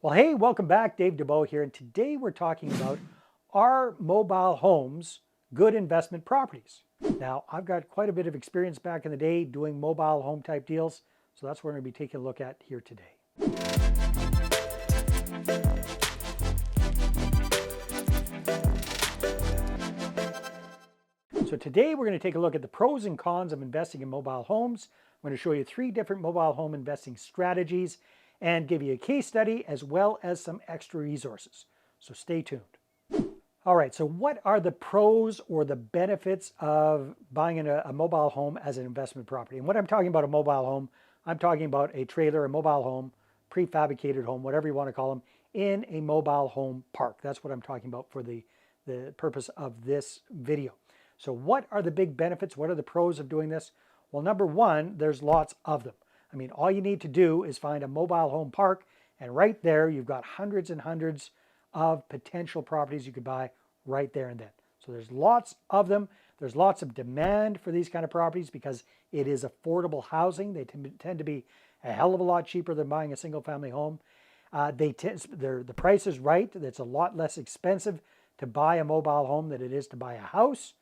Well, hey, welcome back. Dave Dubeau here. And today we're talking about, are mobile homes good investment properties? Now, I've got quite a bit of experience back in the day doing mobile home type deals. So that's what we're going to be taking a look at here today. So today we're going to take a look at the pros and cons of investing in mobile homes. I'm going to show you 3 different mobile home investing strategies and give you a case study as well as some extra resources. So stay tuned. All right, so what are the pros or the benefits of buying a mobile home as an investment property? And when I'm talking about a mobile home, I'm talking about a trailer, a mobile home, prefabricated home, whatever you want to call them, in a mobile home park. That's what I'm talking about for the purpose of this video. So what are the big benefits? What are the pros of doing this? Well, number one, there's lots of them. I mean, all you need to do is find a mobile home park, and right there you've got hundreds and hundreds of potential properties you could buy right there and then. So there's lots of them. There's lots of demand for these kind of properties because it is affordable housing. They tend to be a hell of a lot cheaper than buying a single family home. The price is right. It's a lot less expensive to buy a mobile home than it is to buy a house.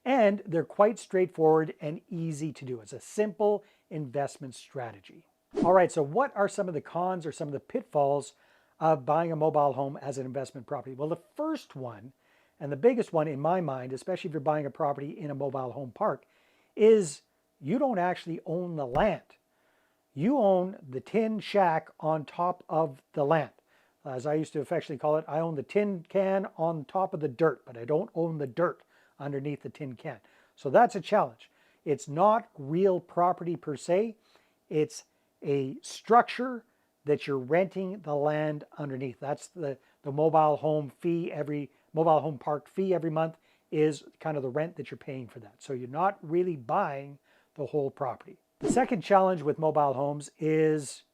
And they're quite straightforward and easy to do. It's a simple investment strategy. All right, so what are some of the cons or some of the pitfalls of buying a mobile home as an investment property? Well, the first one, and the biggest one in my mind, especially if you're buying a property in a mobile home park, is you don't actually own the land. You own the tin shack on top of the land. As I used to affectionately call it, I own the tin can on top of the dirt, but I don't own the dirt underneath the tin can. So that's a challenge. It's not real property per se. It's a structure that you're renting the land underneath. That's the mobile home fee, every mobile home park fee every month is kind of the rent that you're paying for that. So you're not really buying the whole property. The second challenge with mobile homes is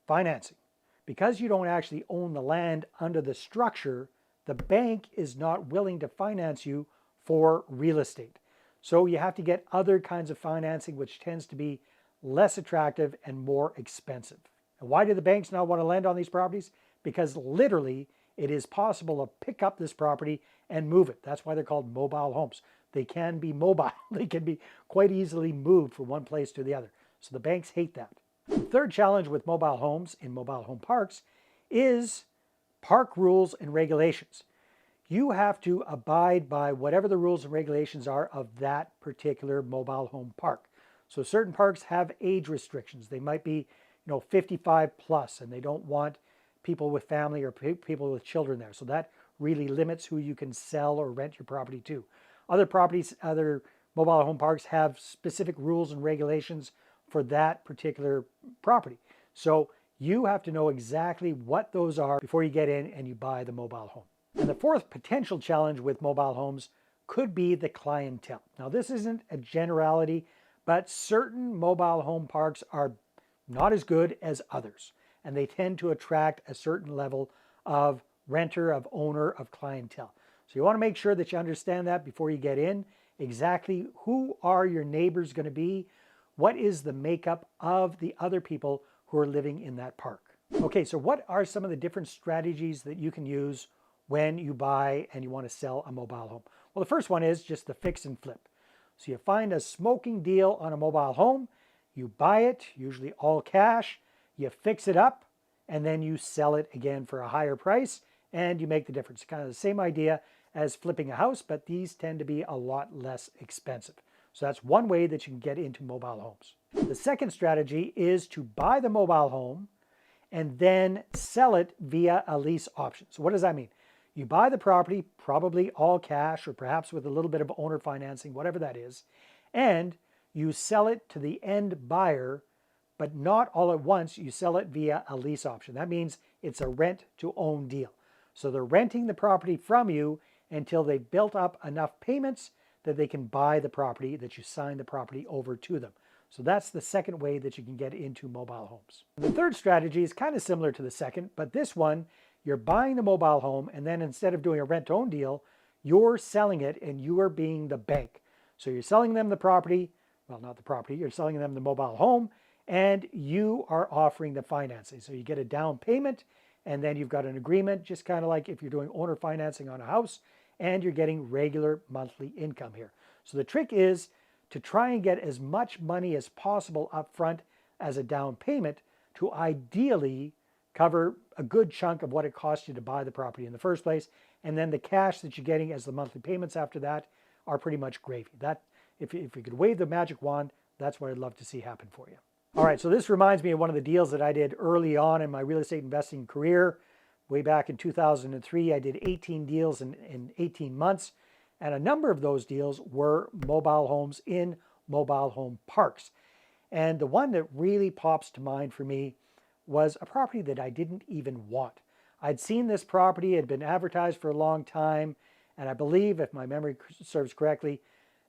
financing. Because you don't actually own the land under the structure, the bank is not willing to finance you for real estate. So you have to get other kinds of financing, which tends to be less attractive and more expensive. And why do the banks not want to lend on these properties? Because literally it is possible to pick up this property and move it. That's why they're called mobile homes. They can be mobile. They can be quite easily moved from one place to the other. So the banks hate that. The third challenge with mobile homes in mobile home parks is park rules and regulations. You have to abide by whatever the rules and regulations are of that particular mobile home park. So certain parks have age restrictions. They might be, 55 plus, and they don't want people with family or people with children there. So that really limits who you can sell or rent your property to. Other mobile home parks have specific rules and regulations for that particular property. So you have to know exactly what those are before you get in and you buy the mobile home. And the fourth potential challenge with mobile homes could be the clientele. Now, this isn't a generality, but certain mobile home parks are not as good as others, and they tend to attract a certain level of renter, of owner, of clientele. So you want to make sure that you understand that before you get in, exactly who are your neighbors going to be, what is the makeup of the other people who are living in that park. Okay, so what are some of the different strategies that you can use when you buy and you want to sell a mobile home? Well, the first one is just the fix and flip. So you find a smoking deal on a mobile home, you buy it, usually all cash, you fix it up, and then you sell it again for a higher price, and you make the difference. Kind of the same idea as flipping a house, but these tend to be a lot less expensive. So that's one way that you can get into mobile homes. The second strategy is to buy the mobile home and then sell it via a lease option. So what does that mean? You buy the property, probably all cash or perhaps with a little bit of owner financing, whatever that is, and you sell it to the end buyer, but not all at once. You sell it via a lease option. That means it's a rent to own deal. So they're renting the property from you until they've built up enough payments that they can buy the property, that you sign the property over to them. So that's the second way that you can get into mobile homes. The third strategy is kind of similar to the second, but this one, you're buying the mobile home, and then instead of doing a rent-to-own deal, you're selling it and you are being the bank. So you're selling them the property, well, not the property, you're selling them the mobile home, and you are offering the financing. So you get a down payment, and then you've got an agreement, just kind of like if you're doing owner financing on a house, and you're getting regular monthly income here. So the trick is to try and get as much money as possible up front as a down payment to ideally cover a good chunk of what it cost you to buy the property in the first place. And then the cash that you're getting as the monthly payments after that are pretty much gravy. That, if you could wave the magic wand, that's what I'd love to see happen for you. All right, so this reminds me of one of the deals that I did early on in my real estate investing career. Way back in 2003, I did 18 deals in 18 months. And a number of those deals were mobile homes in mobile home parks. And the one that really pops to mind for me was a property that I didn't even want. I'd seen this property, it had been advertised for a long time, and I believe, if my memory serves correctly,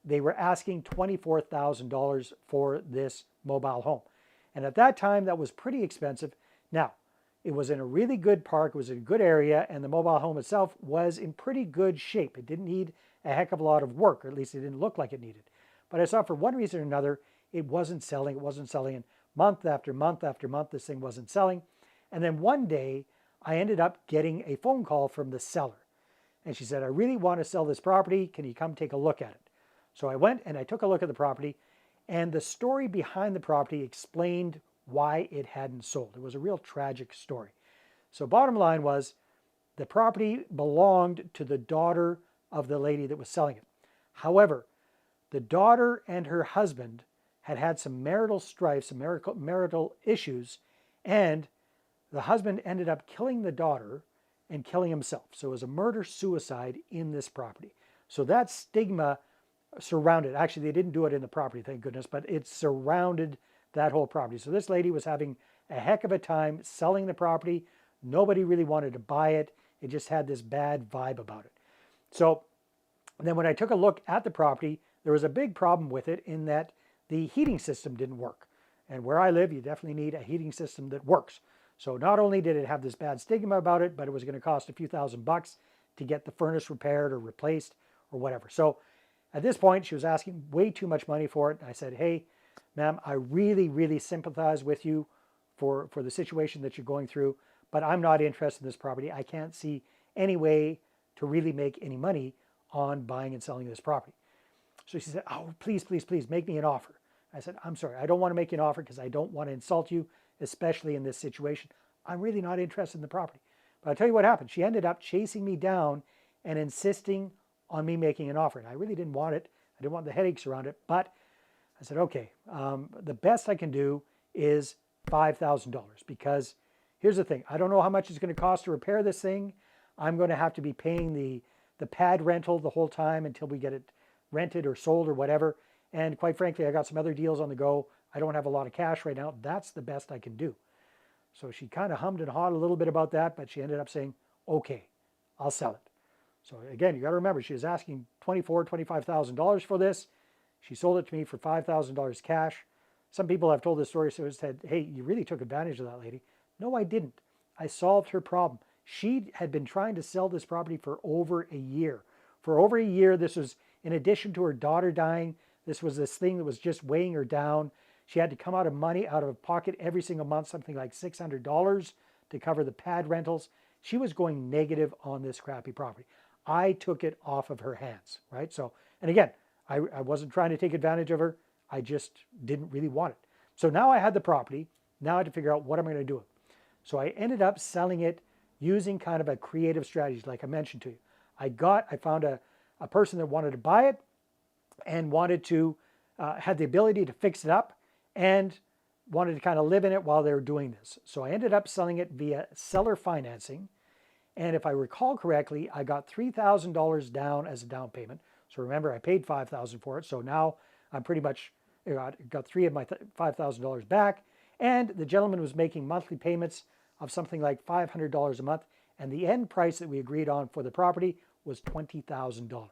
they were asking $24,000 for this mobile home. And at that time, that was pretty expensive. Now, it was in a really good park, it was in a good area, and the mobile home itself was in pretty good shape. It didn't need a heck of a lot of work, or at least it didn't look like it needed. But I saw for one reason or another, it wasn't selling. It wasn't selling, and month after month after month, this thing wasn't selling. And then one day, I ended up getting a phone call from the seller. And she said, I really want to sell this property. Can you come take a look at it? So I went and I took a look at the property, and the story behind the property explained why it hadn't sold. It was a real tragic story. So bottom line was, the property belonged to the daughter of the lady that was selling it. However, the daughter and her husband had had some marital strife, some marital issues, and the husband ended up killing the daughter and killing himself. So it was a murder-suicide in this property. So that stigma surrounded, actually they didn't do it in the property, thank goodness, but it surrounded that whole property. So this lady was having a heck of a time selling the property. Nobody really wanted to buy it. It just had this bad vibe about it. So then when I took a look at the property, there was a big problem with it in that the heating system didn't work. And where I live, you definitely need a heating system that works. So not only did it have this bad stigma about it, but it was going to cost a few $1,000s to get the furnace repaired or replaced or whatever. So at this point, she was asking way too much money for it. And I said, hey, ma'am, I really, really sympathize with you for the situation that you're going through, but I'm not interested in this property. I can't see any way to really make any money on buying and selling this property. So she said, oh, please, please, please make me an offer. I said, I'm sorry, I don't want to make you an offer because I don't want to insult you, especially in this situation. I'm really not interested in the property. But I'll tell you what happened. She ended up chasing me down and insisting on me making an offer. And I really didn't want it. I didn't want the headaches around it. But I said, okay, the best I can do is $5,000, because here's the thing. I don't know how much it's going to cost to repair this thing. I'm going to have to be paying the pad rental the whole time until we get it rented or sold or whatever. And quite frankly, I got some other deals on the go. I don't have a lot of cash right now. That's the best I can do. So she kind of hummed and hawed a little bit about that, but she ended up saying, okay, I'll sell it. So again, you got to remember, she was asking $24,000, $25,000 for this. She sold it to me for $5,000 cash. Some people have told this story, so said, hey, you really took advantage of that lady. No, I didn't. I solved her problem. She had been trying to sell this property for over a year. For over a year, this was in addition to her daughter dying. This was this thing that was just weighing her down. She had to come out of money out of pocket every single month, something like $600 to cover the pad rentals. She was going negative on this crappy property. I took it off of her hands, right? So, and again, I wasn't trying to take advantage of her. I just didn't really want it. So now I had the property. Now I had to figure out what I'm going to do with it. So I ended up selling it using kind of a creative strategy, like I mentioned to you. I found a person that wanted to buy it and wanted to, had the ability to fix it up and wanted to kind of live in it while they were doing this. So I ended up selling it via seller financing. And if I recall correctly, I got $3,000 down as a down payment. So remember, I paid $5,000 for it. So now I'm pretty much got three of my $5,000 back. And the gentleman was making monthly payments of something like $500 a month. And the end price that we agreed on for the property was $20,000.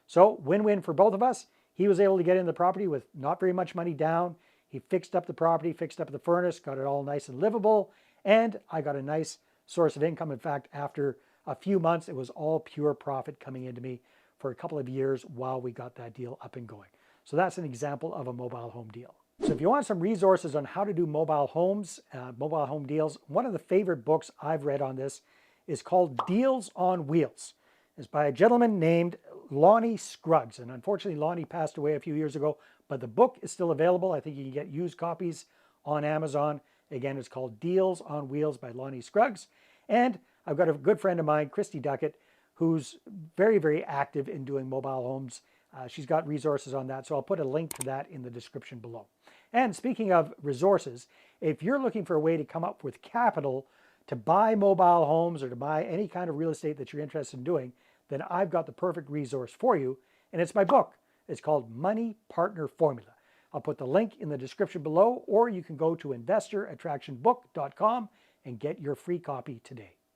So win-win for both of us. He was able to get in the property with not very much money down. He fixed up the property, fixed up the furnace, got it all nice and livable. And I got a nice source of income. In fact, after a few months, it was all pure profit coming into me for a couple of years while we got that deal up and going. So that's an example of a mobile home deal. So if you want some resources on how to do mobile homes, mobile home deals, one of the favorite books I've read on this is called Deals on Wheels. It's by a gentleman named Lonnie Scruggs. And unfortunately, Lonnie passed away a few years ago, but the book is still available. I think you can get used copies on Amazon. Again, it's called Deals on Wheels by Lonnie Scruggs. And I've got a good friend of mine, Christy Ducket, who's very, very active in doing mobile homes. She's got resources on that, so I'll put a link to that in the description below. And speaking of resources, if you're looking for a way to come up with capital to buy mobile homes or to buy any kind of real estate that you're interested in doing, then I've got the perfect resource for you, and it's my book. It's called Money Partner Formula. I'll put the link in the description below, or you can go to investorattractionbook.com and get your free copy today.